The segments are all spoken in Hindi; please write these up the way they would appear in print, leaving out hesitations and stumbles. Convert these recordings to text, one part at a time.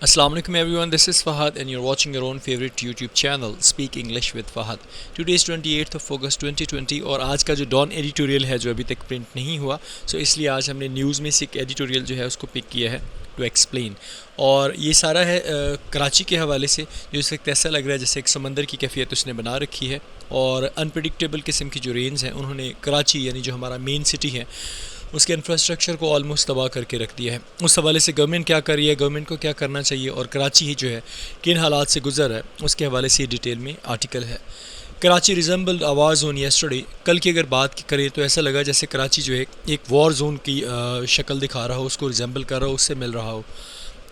Assalamu alaikum everyone, this is Fahad and you're watching your own favorite YouTube channel Speak English with Fahad. Today is 28th of August 2020 और आज का जो डॉन एडिटोरियल है जो अभी तक प्रिंट नहीं हुआ, सो इसलिए आज हमने न्यूज़ में से एक एडिटोरियल जो है उसको पिक किया है टू एक्सप्लेन। और ये सारा है कराची के हवाले से, जो इस वक्त ऐसा लग रहा है जैसे एक समंदर की कैफियत उसने बना रखी है और अनप्रडिक्टेबल किस्म की जो रेंज हैं उन्होंने कराची यानी जो हमारा मेन सिटी है उसके इंफ्रास्ट्रक्चर को ऑलमोस्ट तबाह करके रख दिया है। उस हवाले से गवर्नमेंट क्या कर रही है, गवर्नमेंट को क्या करना चाहिए और कराची ही जो है किन हालात से गुजर है उसके हवाले से डिटेल में आर्टिकल है। कराची रिजेंबल्ड अ वार जोन येस्टरडे। कल की अगर बात करें तो ऐसा लगा जैसे कराची जो है एक वॉर जोन की शक्ल दिखा रहा हो, उसको रिजेंबल कर रहा हो, उससे मिल रहा हो।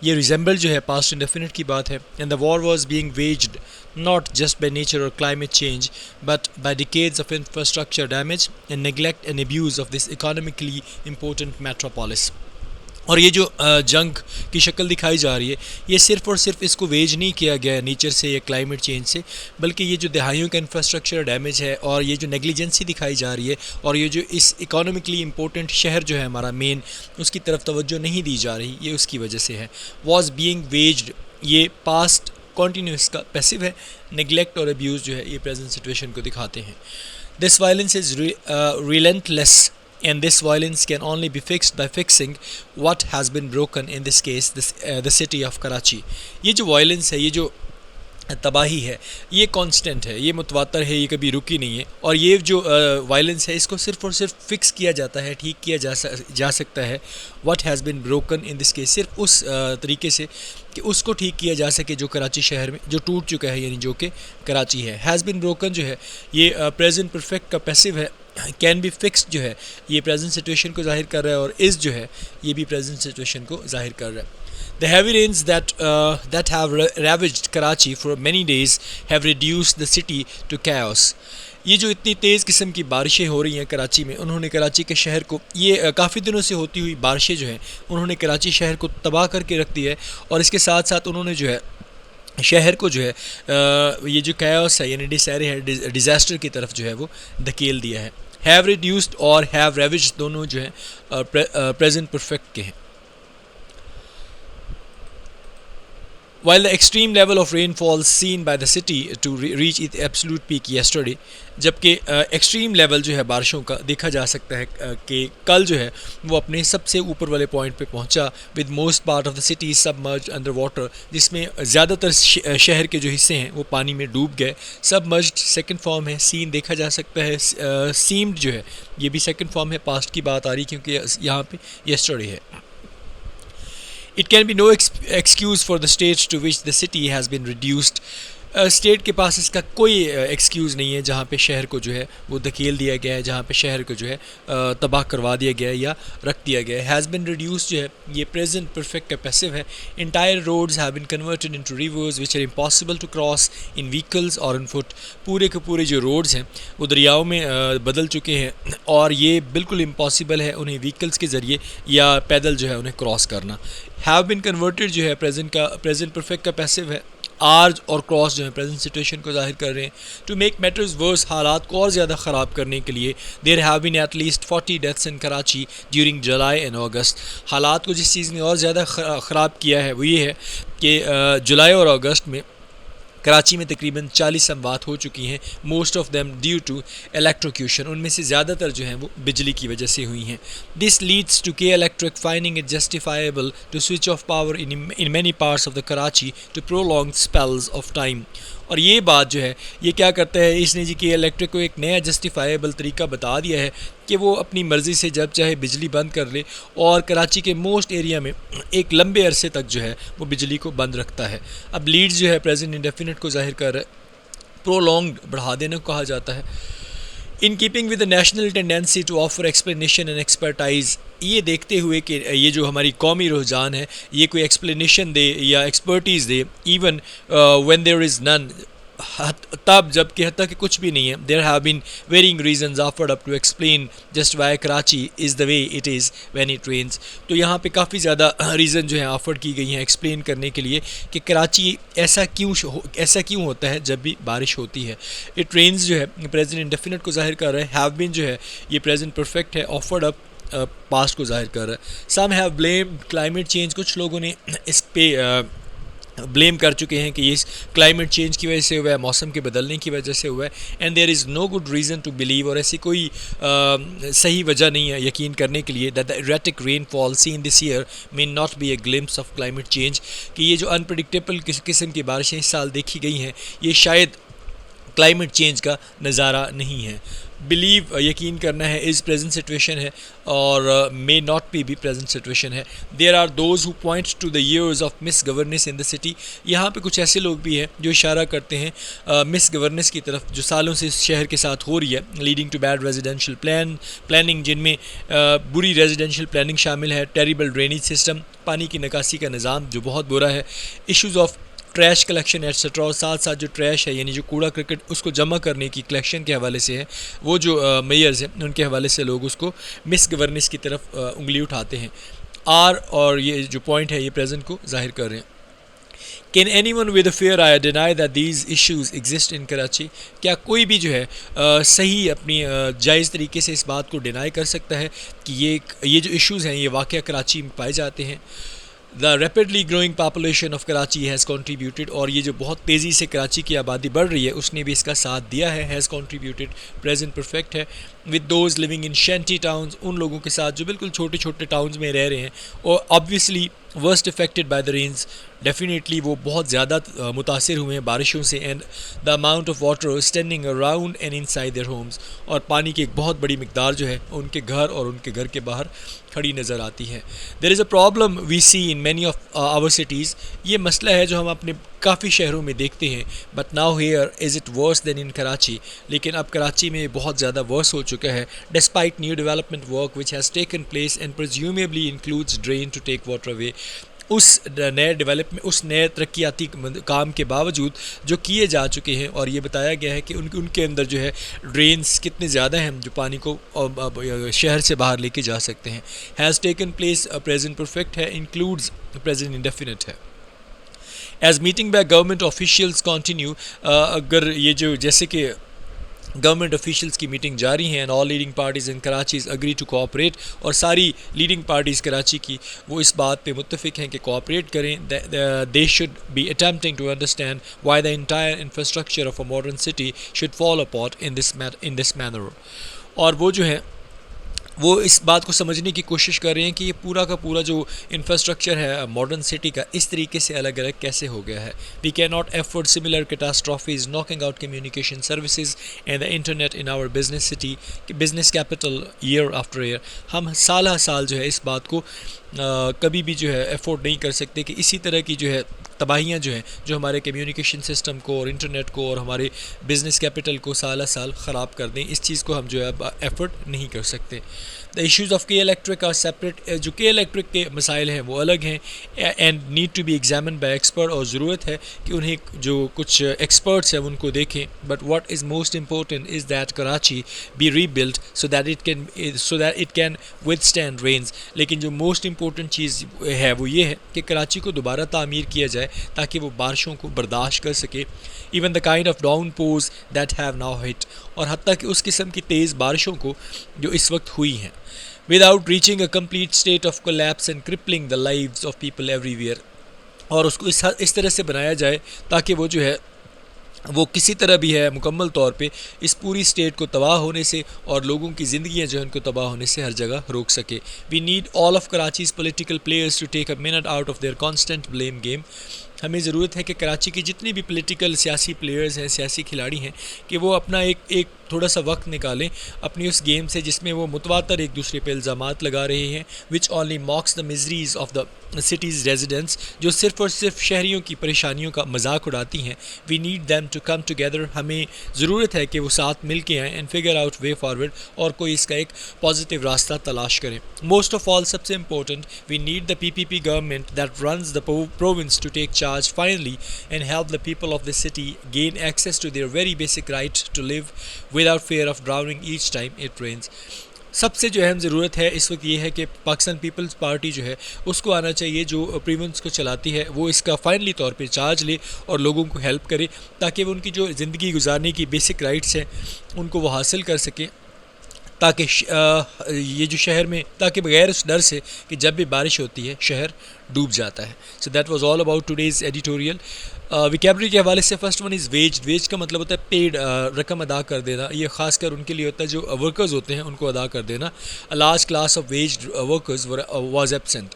ये रिजेंबल जो है पास्ट इंडेफिनिट की बात है। And the war was being waged not just by nature or climate change, but by decades of infrastructure damage and neglect and abuse of this economically important metropolis. और ये जो जंग की शक्ल दिखाई जा रही है ये सिर्फ़ और सिर्फ इसको वेज नहीं किया गया है नेचर से या क्लाइमेट चेंज से, बल्कि ये जो दहाइयों का इंफ्रास्ट्रक्चर डैमेज है और ये जो नेग्लिजेंसी दिखाई जा रही है और ये जो इस इकोनॉमिकली इंपॉर्टेंट शहर जो है हमारा मेन, उसकी तरफ तवज्जो नहीं दी जा रही, ये उसकी वजह से है। वॉज बीइंग वेज्ड, ये पास्ट कॉन्टीन्यूस का पैसिव है। नेगलेक्ट और अब्यूज़ जो है ये प्रेजेंट सिचुएशन को दिखाते हैं। This violence is relentless and this violence can only be fixed by fixing what has been broken, in this case the city of Karachi. ये जो वायलेंस है, ये जो तबाही है, ये कांस्टेंट है, ये मुतवातर है, ये कभी रुकी नहीं है। और ये जो वायलेंस है इसको सिर्फ़ और सिर्फ फिक्स किया जाता है, ठीक किया जा सकता है what has been broken in this case, सिर्फ उस तरीके से कि उसको ठीक किया जा सके जो कराची शहर में जो टूट चुका है, यानी जो कि कराची है। हैज़ बिन ब्रोकन जो है ये प्रेजेंट परफेक्ट का पैसिव है। कैन बी फिक्स्ड जो है ये प्रेजेंट सिचुएशन को जाहिर कर रहा है और इज़ जो है ये भी प्रेजेंट सिचुएशन को जाहिर कर रहा है। The heavy rains that have ravaged Karachi for many days have reduced the city to chaos. ये जो इतनी तेज़ किस्म की बारिशें हो रही हैं कराची में, उन्होंने कराची के शहर को, ये काफ़ी दिनों से होती हुई बारिशें जो हैं उन्होंने कराची शहर को तबाह करके रख दिया है। और इसके साथ साथ उन्होंने जो है शहर को जो है ये जो कैओस है यानी डिसैरे है, डिज़ास्टर की तरफ जो है वो धकेल दिया है। हैव रिड्यूस्ड और हैव रेविज्ड दोनों जो हैं प्रेजेंट परफेक्ट के हैं। While the extreme level of rainfall seen by the city to reach its absolute peak yesterday, जबकि एक्सट्रीम लेवल जो है बारिशों का देखा जा सकता है कि कल जो है वो अपने सबसे ऊपर वाले पॉइंट पे पहुंचा, with most part of the city submerged under water, जिसमें ज़्यादातर शहर के जो हिस्से हैं वो पानी में डूब गए। सबमर्ज्ड सेकंड फॉर्म है, सीन देखा जा सकता है, सीम्ड जो है ये भी सेकंड फॉर्म है, पास्ट की बात आ रही क्योंकि यहाँ पे yesterday है। It can be no excuse for the state to which the city has been reduced. State के पास इसका कोई एक्सक्यूज़ नहीं है जहाँ पे शहर को जो है वो धकेल दिया गया है, जहाँ पे शहर को जो है तबाह करवा दिया गया है या रख दिया गया है। हैज़ बिन रिड्यूस जो है ये प्रेजेंट परफेक्ट का पैसिव है। Entire roads have been converted into rivers which are impossible to cross in vehicles और इन फुट। पूरे के पूरे जो रोड्स हैं वो दरियाओं में बदल चुके हैं और ये बिल्कुल इम्पॉसिबल है उन्हें व्हीकल्स के ज़रिए या पैदल जो है उन्हें क्रॉस करना। हैव बिन कन्वर्टेड जो है प्रेजेंट परफेक्ट का पैसिव है। आर्ज और क्रॉस जो है प्रेजेंट सिचुएशन को जाहिर कर रहे हैं। टू मेक मैटर्स वर्स, हालात को और ज़्यादा ख़राब करने के लिए, there have been at least 40 deaths in Karachi during July and August. हालात को जिस चीज़ ने और ज़्यादा ख़राब किया है वो ये है कि जुलाई और अगस्त में कराची में तकरीबन 40 अमवात हो चुकी हैं, most of them due to electrocution, उनमें से ज़्यादातर जो हैं वो बिजली की वजह से हुई हैं। This leads to K electric finding it justifiable to switch off power in many parts of the Karachi to prolong spells of time. और ये बात जो है ये क्या करता है, इसने जी के इलेक्ट्रिक को एक नया जस्टिफाइबल तरीका बता दिया है कि वो अपनी मर्ज़ी से जब चाहे बिजली बंद कर ले और कराची के मोस्ट एरिया में एक लंबे अरसे तक जो है वो बिजली को बंद रखता है। अब लीड्स जो है प्रेजेंट इंडेफिनिट को जाहिर कर रहा है, प्रोलॉन्ग्ड बढ़ा देने को कहा जाता है। In keeping with the national tendency to offer explanation and expertise, ये देखते हुए कि ये जो हमारी कौमी रुझान है ये कोई एक्सप्लेनेशन दे या एक्सपर्टीज़ दे, even when there is none, तब जबकि हत्ता कि कुछ भी नहीं है। There have been varying reasons offered up to explain just why Karachi is the way it is when it rains. तो यहाँ पे काफ़ी ज़्यादा रीज़न जो है ऑफर की गई हैं एक्सप्लेन करने के लिए कि कराची ऐसा क्यों होता है जब भी बारिश होती है। इट रेन्स जो है प्रेजेंट इंडेफिनिट को जाहिर कर रहा है। हैव बीन जो है ये प्रेजेंट परफेक्ट है, ऑफर्ड अप पास्ट को जाहिर कर रहा है। Some have blame climate change, कुछ लोगों ने इस पे ब्लेम कर चुके हैं कि ये क्लाइमेट चेंज की वजह से हुआ है, मौसम के बदलने की वजह से हुआ है। And there is no good reason to believe, और ऐसी कोई सही वजह नहीं है यकीन करने के लिए, that the erratic rainfall seen this year may not be a glimpse of climate change, कि ये जो अनप्रडिक्टेबल किस्म की बारिशें इस साल देखी गई हैं ये शायद क्लाइमेट चेंज का नज़ारा नहीं है। बिलीव यकीन करना है इज़ प्रेजेंट सिचुएशन है, और मे नॉट भी प्रेजेंट सिचुएशन है। There are those who point to the years of misgovernance in the city. यहाँ पे कुछ ऐसे लोग भी हैं जो इशारा करते हैं मिस गवर्नेंस की तरफ जो सालों से इस शहर के साथ हो रही है, leading to bad residential planning, जिनमें बुरी रेजिडेंशियल प्लानिंग शामिल है, टेरिबल ड्रेनेज सिस्टम, पानी की निकासी का निज़ाम जो बहुत बुरा है, issues of trash collection etcetera, और साथ साथ जो ट्रैश है यानी जो कूड़ा क्रिकेट उसको जमा करने की कलेक्शन के हवाले से है, वो जो मेयर्स हैं उनके हवाले से लोग उसको मिस गवर्नेंस की तरफ उंगली उठाते हैं। और ये जो पॉइंट है ये प्रेजेंट को जाहिर कर रहे हैं। Can any one with a fair I deny that these issues exist in Karachi? क्या कोई भी जो है सही अपनी जायज़ तरीके से इस बात को डिनाई कर सकता है कि ये जो इशूज़ हैं ये वाक़या कराची में पाए जाते हैं? The rapidly growing population of Karachi has contributed, और ये जो बहुत तेज़ी से कराची की आबादी बढ़ रही है उसने भी इसका साथ दिया है, हैज़ कॉन्ट्रीब्यूटेड प्रेजेंट परफेक्ट है। With those living in शेंटी towns, उन लोगों के साथ जो बिल्कुल छोटे छोटे टाउन्स में रह रहे हैं, और obviously worst affected by the rains, definitely वो बहुत ज़्यादा मुतासिर हुए हैं बारिशों से। And the amount of water standing around and inside their homes, और पानी की एक बहुत बड़ी मिकदार जो है उनके घर और उनके घर के बाहर खड़ी नज़र आती है। There is a problem we see in many of our cities, ये मसला है जो हम अपने काफ़ी शहरों में देखते हैं। But now here is it worse than in Karachi, लेकिन अब कराची में बहुत ज़्यादा वर्स हो चुका है। Despite new development work which has taken place and presumably includes drain to take water away, उस नए डेवलपमेंट उस नए तरक्याती काम के बावजूद जो किए जा चुके हैं, और ये बताया गया है कि उनके अंदर जो है ड्रेन्स कितने ज़्यादा हैं जो पानी को शहर से बाहर लेके जा सकते हैं। Has taken place present perfect है, इंक्लूड्स प्रेजेंट इंडेफिनिट है। As meeting by government officials continue, अगर ये जो जैसे कि गवर्नमेंट ऑफिशियल्स की मीटिंग जारी हैं, and all leading parties in Karachi agree to cooperate, और सारी लीडिंग पार्टीज़ कराची की वो इस बात पे मुत्तफिक हैं कि कोऑपरेट करें। They should be attempting to understand why the entire infrastructure of a modern city should fall apart in this manner, और वो जो है वो इस बात को समझने की कोशिश कर रहे हैं कि ये पूरा का पूरा जो इंफ्रास्ट्रक्चर है मॉडर्न सिटी का इस तरीके से अलग अलग कैसे हो गया है। We can not afford similar catastrophes knocking out communication services and the internet in our business city, business capital, year after year. हम साल हर साल जो है इस बात को कभी भी जो है एफोर्ड नहीं कर सकते कि इसी तरह की जो है तबाहियाँ जो हैं जो हमारे कम्युनिकेशन सिस्टम को और इंटरनेट को और हमारे बिज़नेस कैपिटल को साल साल ख़राब कर दें। इस चीज़ को हम जो है अब एफर्ट नहीं कर सकते। The issues of K electric are separate, जो के इलेक्ट्रिक के मसाइल हैं वो अलग हैं and need to be examine by expert, और ज़रूरत है कि उन्हें जो कुछ एक्सपर्ट्स हैं उनको देखें। But what is most important is that Karachi be rebuild so that it can withstand rains. लेकिन जो मोस्ट इम्पोर्टेंट चीज़ है वो ये है कि कराची को दोबारा तामीर किया जाए ताकि वो बारिशों को बर्दाश्त कर सके, even the kind of down pose that have now hit, और हत्ता कि उस किस्म की तेज़ बारिशों को जो इस वक्त हुई हैं, without reaching a complete state of collapse and crippling the lives of people everywhere, और उसको इस तरह से बनाया जाए ताकि वो जो है वो किसी तरह भी है मुकम्मल तौर पे इस पूरी स्टेट को तबाह होने से और लोगों की ज़िंदगियाँ जो है उनको तबाह होने से हर जगह रोक सके। We need all of Karachi's political players to take a minute out of their constant blame game. हमें ज़रूरत है कि कराची की जितनी भी पॉलिटिकल सियासी प्लेयर्स हैं, सियासी खिलाड़ी हैं, कि वो अपना एक थोड़ा सा वक्त निकालें अपनी उस गेम से जिसमें वो मुतवातर एक दूसरे पे इल्ज़ामात लगा रहे हैं, which only mocks the miseries of the city's residents, जो सिर्फ़ और सिर्फ शहरियों की परेशानियों का मजाक उड़ाती हैं। We need them to come together, हमें ज़रूरत है कि वो साथ मिल के आएँ and figure out way forward, और कोई इसका एक पॉजिटिव रास्ता तलाश करें। मोस्ट ऑफ ऑल, सबसे important, we need the PPP government that runs the province to take charge finally and help the people of the city gain access to their very basic right to live without fear of drowning each time it rains. सबसे जो अहम ज़रूरत है इस वक्त ये है कि पाकिस्तान पीपल्स पार्टी जो है उसको आना चाहिए, जो प्रीवेंस को चलाती है वो इसका फाइनली तौर पे चार्ज ले और लोगों को हेल्प करे ताकि वो उनकी जो ज़िंदगी गुजारने की बेसिक राइट्स हैं उनको वो हासिल कर सकें, ताकि ये जो शहर में, ताकि बगैर उस डर से कि जब भी बारिश होती है शहर डूब जाता है। So that was all about today's editorial. Vocabulary के हवाले से first one is vex. Vex का मतलब होता है पेड, रकम अदा कर देना। ये खासकर उनके लिए होता है जो वर्कर्स होते हैं उनको अदा कर देना। A large class of wage workers was absent.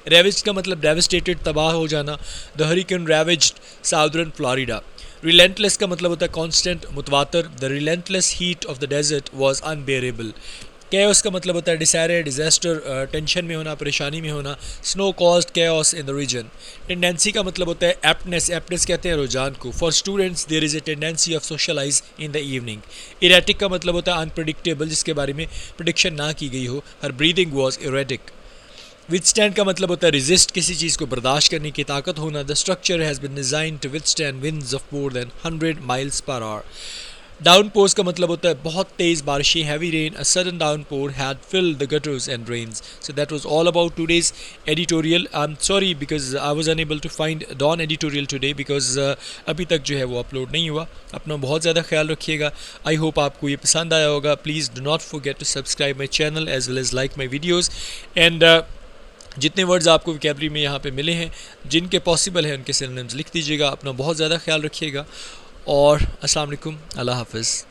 Ravage का मतलब डेविस्टेटेड, तबाह हो जाना। The hurricane ravaged southern Florida. Relentless का मतलब होता है कॉन्स्टेंट, मुतवातर। The relentless heat of the desert was unbearable. Chaos का मतलब होता है डिसायर, डिजास्टर, टेंशन में होना, परेशानी में होना। Snow caused chaos in the region. Tendency का मतलब होता है एप्टनेस। एप्टनेस कहते हैं रुझान को। For students there is a tendency of socialize in the evening. Erratic का मतलब होता है अनप्रडिक्टेबल, जिसके बारे में प्रिडिक्शन ना की गई हो। हर ब्रीदिंग वॉज इरेटिक। विथस्टैंड का मतलब होता है रेजिस्ट, किसी चीज़ को बर्दाश्त करने की ताकत होना। The structure has been designed to withstand winds of more than 100 miles per hour. Downpours का मतलब होता है बहुत तेज़ बारिशें, heavy rain. A sudden downpour had filled the gutters and drains. So that was all about today's editorial. I am sorry because I was unable to find Dawn editorial today because अभी तक जो है वो अपलोड नहीं हुआ। अपना बहुत ज़्यादा ख्याल रखिएगा। आई होप आपको ये पसंद आया होगा। Please do not forget to subscribe my channel as well as like my videos. And जितने वर्ड्स आपको वोकैबुलरी में यहाँ पे मिले हैं, जिनके पॉसिबल हैं उनके सिनोनिम्स लिख दीजिएगा। अपना बहुत ज़्यादा ख्याल रखिएगा और अस्सलाम वालेकुम, अल्लाह हाफ़िज़।